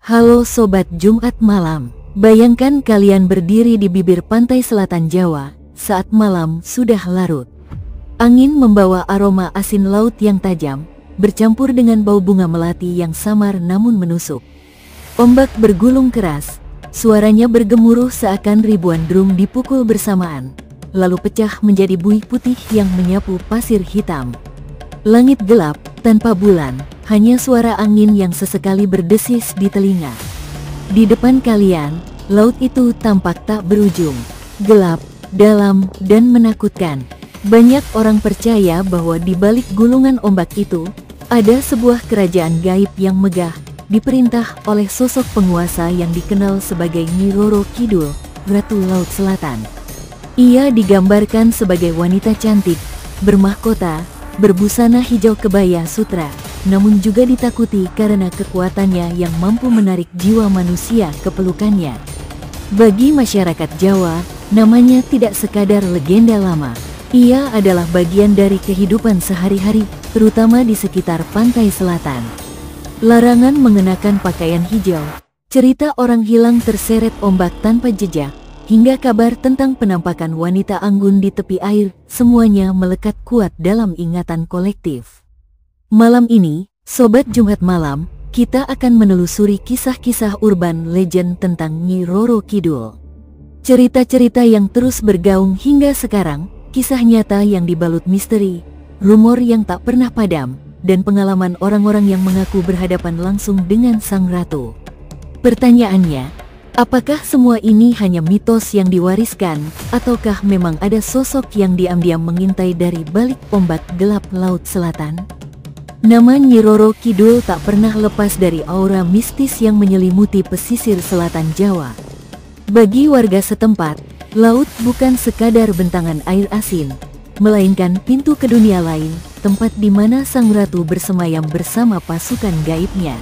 Halo Sobat Jumat Malam. Bayangkan kalian berdiri di bibir pantai selatan Jawa saat malam sudah larut. Angin membawa aroma asin laut yang tajam, bercampur dengan bau bunga melati yang samar namun menusuk. Ombak bergulung keras, suaranya bergemuruh seakan ribuan drum dipukul bersamaan, lalu pecah menjadi buih putih yang menyapu pasir hitam. Langit gelap, tanpa bulan, hanya suara angin yang sesekali berdesis di telinga. Di depan kalian, laut itu tampak tak berujung, gelap, dalam, dan menakutkan. Banyak orang percaya bahwa di balik gulungan ombak itu, ada sebuah kerajaan gaib yang megah, diperintah oleh sosok penguasa yang dikenal sebagai Nyi Roro Kidul, Ratu Laut Selatan. Ia digambarkan sebagai wanita cantik, bermahkota, berbusana hijau kebaya sutra, namun juga ditakuti karena kekuatannya yang mampu menarik jiwa manusia ke pelukannya. Bagi masyarakat Jawa, namanya tidak sekadar legenda lama. Ia adalah bagian dari kehidupan sehari-hari, terutama di sekitar pantai selatan. Larangan mengenakan pakaian hijau, cerita orang hilang terseret ombak tanpa jejak, hingga kabar tentang penampakan wanita anggun di tepi air, semuanya melekat kuat dalam ingatan kolektif. Malam ini, Sobat Jumat Malam, kita akan menelusuri kisah-kisah urban legend tentang Nyi Roro Kidul. Cerita-cerita yang terus bergaung hingga sekarang, kisah nyata yang dibalut misteri, rumor yang tak pernah padam, dan pengalaman orang-orang yang mengaku berhadapan langsung dengan sang ratu. Pertanyaannya, apakah semua ini hanya mitos yang diwariskan, ataukah memang ada sosok yang diam-diam mengintai dari balik ombak gelap Laut Selatan? Nama Nyi Roro Kidul tak pernah lepas dari aura mistis yang menyelimuti pesisir selatan Jawa. Bagi warga setempat, laut bukan sekadar bentangan air asin, melainkan pintu ke dunia lain, tempat di mana sang ratu bersemayam bersama pasukan gaibnya.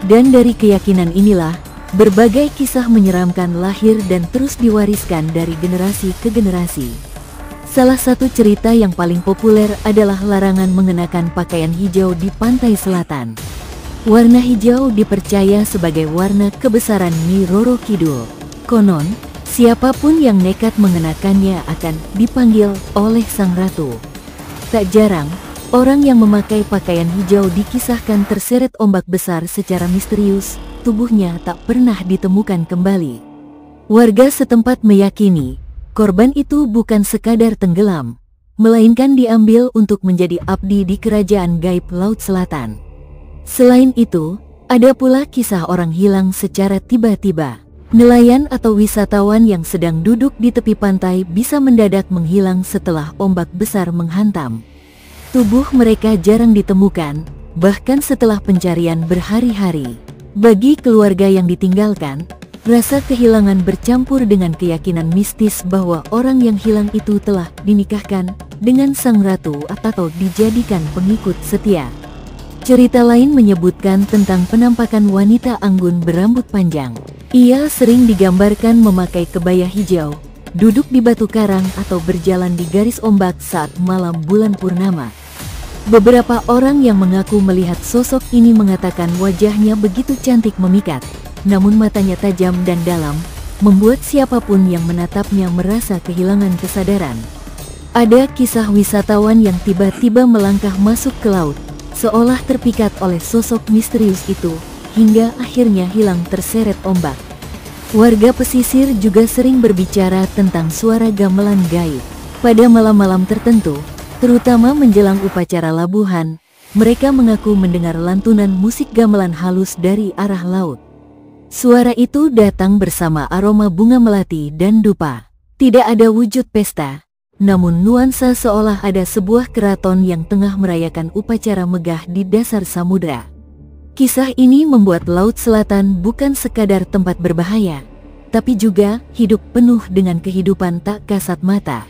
Dan dari keyakinan inilah, berbagai kisah menyeramkan lahir dan terus diwariskan dari generasi ke generasi. Salah satu cerita yang paling populer adalah larangan mengenakan pakaian hijau di pantai selatan. Warna hijau dipercaya sebagai warna kebesaran Nyi Roro Kidul. Konon, siapapun yang nekat mengenakannya akan dipanggil oleh sang ratu. Tak jarang, orang yang memakai pakaian hijau dikisahkan terseret ombak besar secara misterius, tubuhnya tak pernah ditemukan kembali. Warga setempat meyakini, korban itu bukan sekadar tenggelam, melainkan diambil untuk menjadi abdi di kerajaan gaib Laut Selatan. Selain itu, ada pula kisah orang hilang secara tiba-tiba. Nelayan atau wisatawan yang sedang duduk di tepi pantai bisa mendadak menghilang setelah ombak besar menghantam. Tubuh mereka jarang ditemukan, bahkan setelah pencarian berhari-hari. Bagi keluarga yang ditinggalkan, rasa kehilangan bercampur dengan keyakinan mistis bahwa orang yang hilang itu telah dinikahkan dengan sang ratu atau dijadikan pengikut setia. Cerita lain menyebutkan tentang penampakan wanita anggun berambut panjang. Ia sering digambarkan memakai kebaya hijau, duduk di batu karang atau berjalan di garis ombak saat malam bulan purnama. Beberapa orang yang mengaku melihat sosok ini mengatakan wajahnya begitu cantik memikat, namun matanya tajam dan dalam, membuat siapapun yang menatapnya merasa kehilangan kesadaran. Ada kisah wisatawan yang tiba-tiba melangkah masuk ke laut, seolah terpikat oleh sosok misterius itu, hingga akhirnya hilang terseret ombak. Warga pesisir juga sering berbicara tentang suara gamelan gaib. Pada malam-malam tertentu, terutama menjelang upacara labuhan, mereka mengaku mendengar lantunan musik gamelan halus dari arah laut. Suara itu datang bersama aroma bunga melati dan dupa. Tidak ada wujud pesta, namun nuansa seolah ada sebuah keraton yang tengah merayakan upacara megah di dasar samudra. Kisah ini membuat Laut Selatan bukan sekadar tempat berbahaya, tapi juga hidup penuh dengan kehidupan tak kasat mata.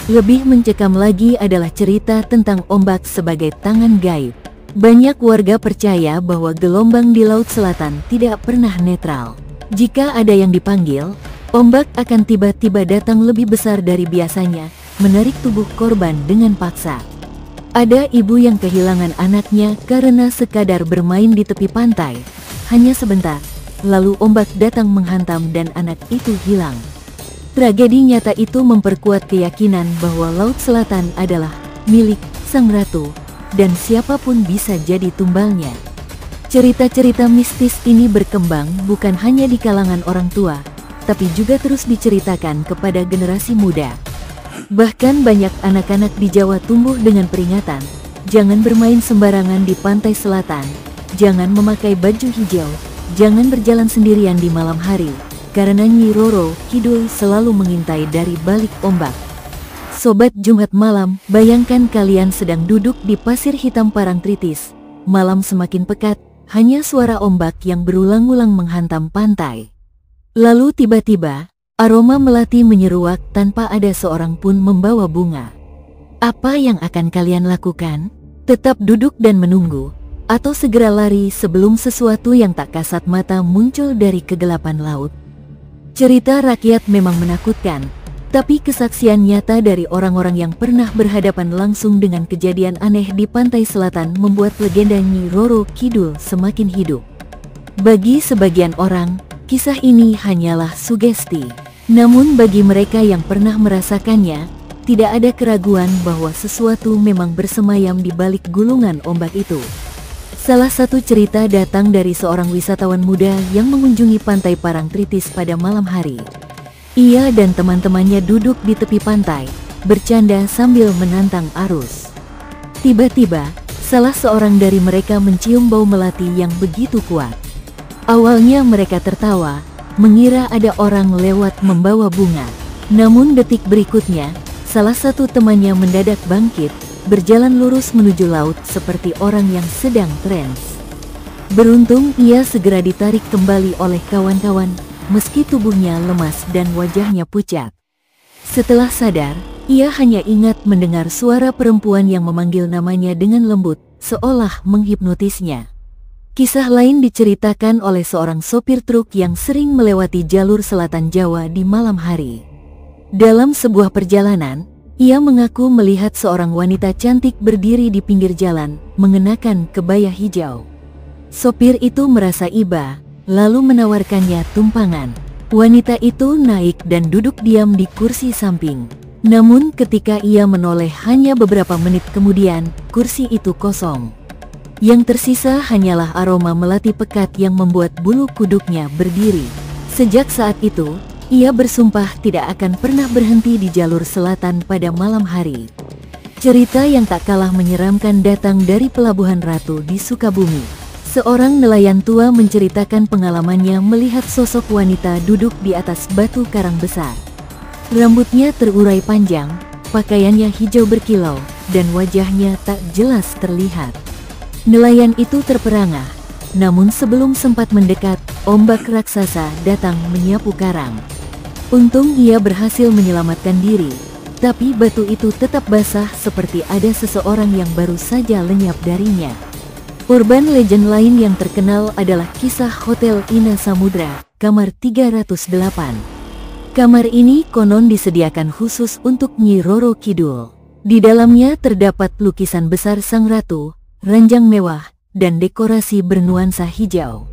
Lebih mencekam lagi adalah cerita tentang ombak sebagai tangan gaib. Banyak warga percaya bahwa gelombang di Laut Selatan tidak pernah netral. Jika ada yang dipanggil, ombak akan tiba-tiba datang lebih besar dari biasanya, menarik tubuh korban dengan paksa. Ada ibu yang kehilangan anaknya karena sekadar bermain di tepi pantai. Hanya sebentar, lalu ombak datang menghantam dan anak itu hilang. Tragedi nyata itu memperkuat keyakinan bahwa Laut Selatan adalah milik sang ratu, dan siapapun bisa jadi tumbalnya. Cerita-cerita mistis ini berkembang bukan hanya di kalangan orang tua, tapi juga terus diceritakan kepada generasi muda. Bahkan banyak anak-anak di Jawa tumbuh dengan peringatan, jangan bermain sembarangan di pantai selatan, jangan memakai baju hijau, jangan berjalan sendirian di malam hari, karena Nyi Roro Kidul selalu mengintai dari balik ombak. Sobat Jumat Malam, bayangkan kalian sedang duduk di pasir hitam Parangtritis. Malam semakin pekat, hanya suara ombak yang berulang-ulang menghantam pantai. Lalu tiba-tiba, aroma melati menyeruak tanpa ada seorang pun membawa bunga. Apa yang akan kalian lakukan? Tetap duduk dan menunggu, atau segera lari sebelum sesuatu yang tak kasat mata muncul dari kegelapan laut? Cerita rakyat memang menakutkan, tapi kesaksian nyata dari orang-orang yang pernah berhadapan langsung dengan kejadian aneh di pantai selatan membuat legenda Nyi Roro Kidul semakin hidup. Bagi sebagian orang, kisah ini hanyalah sugesti. Namun bagi mereka yang pernah merasakannya, tidak ada keraguan bahwa sesuatu memang bersemayam di balik gulungan ombak itu. Salah satu cerita datang dari seorang wisatawan muda yang mengunjungi pantai Parangtritis pada malam hari. Ia dan teman-temannya duduk di tepi pantai, bercanda sambil menantang arus. Tiba-tiba, salah seorang dari mereka mencium bau melati yang begitu kuat. Awalnya mereka tertawa, mengira ada orang lewat membawa bunga. Namun detik berikutnya, salah satu temannya mendadak bangkit, berjalan lurus menuju laut seperti orang yang sedang trans. Beruntung ia segera ditarik kembali oleh kawan-kawan, meski tubuhnya lemas dan wajahnya pucat. Setelah sadar, ia hanya ingat mendengar suara perempuan yang memanggil namanya dengan lembut, seolah menghipnotisnya. Kisah lain diceritakan oleh seorang sopir truk yang sering melewati jalur selatan Jawa di malam hari. Dalam sebuah perjalanan, ia mengaku melihat seorang wanita cantik berdiri di pinggir jalan, mengenakan kebaya hijau. Sopir itu merasa iba, lalu menawarkannya tumpangan. Wanita itu naik dan duduk diam di kursi samping. Namun ketika ia menoleh hanya beberapa menit kemudian, kursi itu kosong. Yang tersisa hanyalah aroma melati pekat yang membuat bulu kuduknya berdiri. Sejak saat itu, ia bersumpah tidak akan pernah berhenti di jalur selatan pada malam hari. Cerita yang tak kalah menyeramkan datang dari Pelabuhan Ratu di Sukabumi. Seorang nelayan tua menceritakan pengalamannya melihat sosok wanita duduk di atas batu karang besar. Rambutnya terurai panjang, pakaiannya hijau berkilau, dan wajahnya tak jelas terlihat. Nelayan itu terperangah, namun sebelum sempat mendekat, ombak raksasa datang menyapu karang. Untung ia berhasil menyelamatkan diri, tapi batu itu tetap basah seperti ada seseorang yang baru saja lenyap darinya. Urban legend lain yang terkenal adalah kisah Hotel Ina Samudra, kamar 308. Kamar ini konon disediakan khusus untuk Nyi Roro Kidul. Di dalamnya terdapat lukisan besar sang ratu, ranjang mewah, dan dekorasi bernuansa hijau.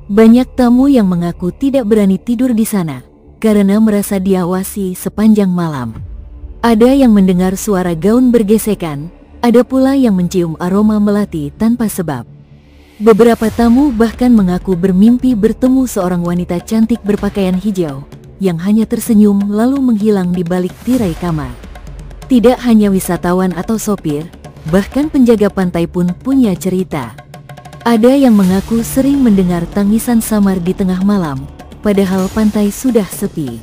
Banyak tamu yang mengaku tidak berani tidur di sana, karena merasa diawasi sepanjang malam. Ada yang mendengar suara gaun bergesekan, ada pula yang mencium aroma melati tanpa sebab. Beberapa tamu bahkan mengaku bermimpi bertemu seorang wanita cantik berpakaian hijau, yang hanya tersenyum lalu menghilang di balik tirai kamar. Tidak hanya wisatawan atau sopir, bahkan penjaga pantai pun punya cerita. Ada yang mengaku sering mendengar tangisan samar di tengah malam, padahal pantai sudah sepi.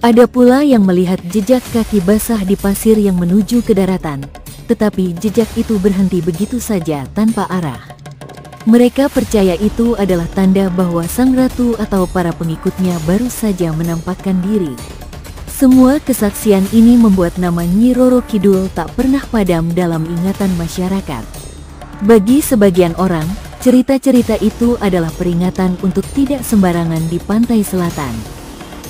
Ada pula yang melihat jejak kaki basah di pasir yang menuju ke daratan, tetapi jejak itu berhenti begitu saja tanpa arah. Mereka percaya itu adalah tanda bahwa sang ratu atau para pengikutnya baru saja menampakkan diri. Semua kesaksian ini membuat nama Nyi Roro Kidul tak pernah padam dalam ingatan masyarakat. Bagi sebagian orang, cerita-cerita itu adalah peringatan untuk tidak sembarangan di pantai selatan.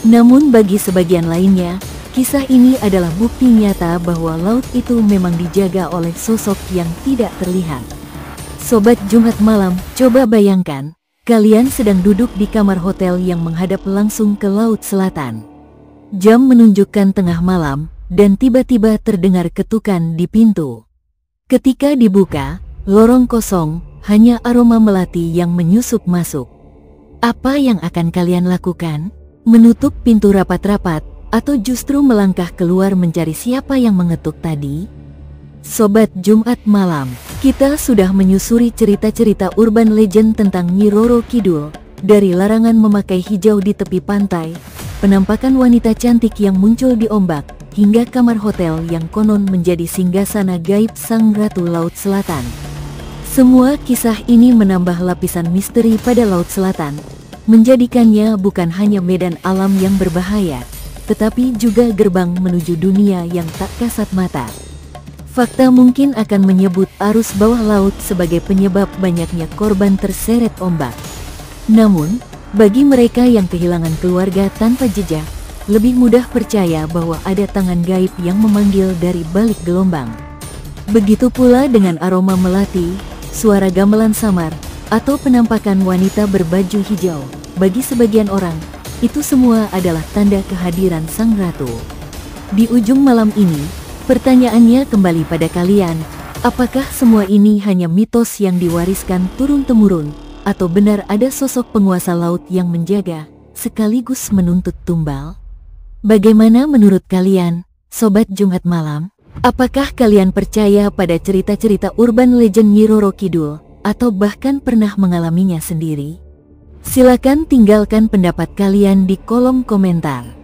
Namun bagi sebagian lainnya, kisah ini adalah bukti nyata bahwa laut itu memang dijaga oleh sosok yang tidak terlihat. Sobat Jumat Malam, coba bayangkan, Kalian sedang duduk di kamar hotel yang menghadap langsung ke Laut Selatan. Jam menunjukkan tengah malam, dan tiba-tiba terdengar ketukan di pintu. Ketika dibuka, lorong kosong, hanya aroma melati yang menyusup masuk. Apa yang akan kalian lakukan? Menutup pintu rapat-rapat, atau justru melangkah keluar mencari siapa yang mengetuk tadi? Sobat Jumat Malam, kita sudah menyusuri cerita-cerita urban legend tentang Nyi Roro Kidul, dari larangan memakai hijau di tepi pantai, penampakan wanita cantik yang muncul di ombak, hingga kamar hotel yang konon menjadi singgasana gaib Sang Ratu Laut Selatan. Semua kisah ini menambah lapisan misteri pada Laut Selatan, menjadikannya bukan hanya medan alam yang berbahaya, tetapi juga gerbang menuju dunia yang tak kasat mata. Fakta mungkin akan menyebut arus bawah laut sebagai penyebab banyaknya korban terseret ombak. Namun, bagi mereka yang kehilangan keluarga tanpa jejak, lebih mudah percaya bahwa ada tangan gaib yang memanggil dari balik gelombang. Begitu pula dengan aroma melati, suara gamelan samar, atau penampakan wanita berbaju hijau. Bagi sebagian orang, itu semua adalah tanda kehadiran Sang Ratu. Di ujung malam ini, pertanyaannya kembali pada kalian, apakah semua ini hanya mitos yang diwariskan turun-temurun, atau benar ada sosok penguasa laut yang menjaga, sekaligus menuntut tumbal? Bagaimana menurut kalian, Sobat Jumat Malam? Apakah kalian percaya pada cerita-cerita urban legend Nyi Roro Kidul, atau bahkan pernah mengalaminya sendiri? Silakan tinggalkan pendapat kalian di kolom komentar.